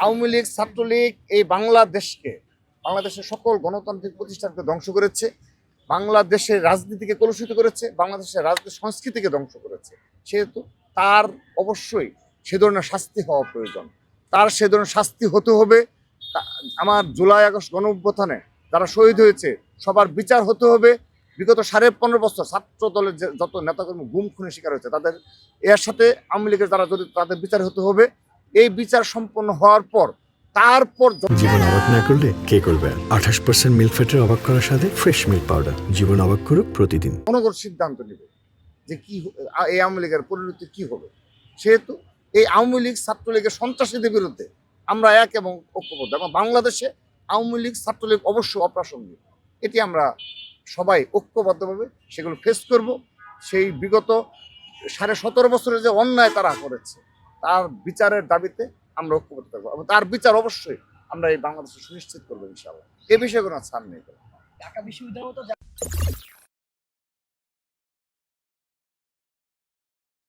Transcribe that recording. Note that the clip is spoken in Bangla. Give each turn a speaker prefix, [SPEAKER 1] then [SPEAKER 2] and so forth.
[SPEAKER 1] আওয়ামী লীগ ছাত্রলীগ এই বাংলাদেশের সকল গণতান্ত্রিক প্রতিষ্ঠানকে ধ্বংস করেছে, বাংলাদেশের রাজনীতিকে কলুষিত করেছে, বাংলাদেশের রাজনীতি সংস্কৃতিকে ধ্বংস করেছে। সেহেতু তার অবশ্যই সে ধরনের শাস্তি হওয়া প্রয়োজন। তার সে ধরনের শাস্তি হতে হবে। আমার জুলাই আগস্ট গণ অভ্যুত্থানে যারা শহীদ হয়েছে সবার বিচার হতে হবে। বিগত 15.5 বছর ছাত্র দলের যত নেতাকর্মী গুম খুনের শিকার হয়েছে তাদের এর সাথে আওয়ামী লীগের যারা যদি তাদের বিচার হতে হবে। এই বিচার সম্পন্ন হওয়ার পর তারপর
[SPEAKER 2] জীবন অবাক না করলে কে করবে? 28% মিল্ক ফ্যাটের অবাক করার সাথে ফ্রেশ মিল্ক পাউডার। জীবন অবাক করুক প্রতিদিন।
[SPEAKER 1] জনগণ সিদ্ধান্ত নেবে যে কি এই আওয়ামী লীগের পরিণতি কি হবে। সেহেতু এই আওয়ামী লীগ ছাত্রলীগের সন্ত্রাসীদের বিরুদ্ধে আমরা এক এবং ঐক্যবদ্ধ, এবং বাংলাদেশে আওয়ামী লীগ ছাত্রলীগ অবশ্যই অপ্রাসঙ্গিক। এটি আমরা সবাই ঐক্যবদ্ধভাবে সেগুলো ফেস করব। সেই বিগত 17.5 বছরের যে অন্যায় তারা করেছে তার বিচারের দাবিতে আমরা ঐক্যবদ্ধ থাকবো, এবং তার বিচার অবশ্যই আমরা এই বাংলাদেশে সুনিশ্চিত করবো ইনশাআল্লাহ। এ বিষয়ে কোনো ছাড় নেই।
[SPEAKER 3] ঢাকা বিশ্ববিদ্যালয়ের মতো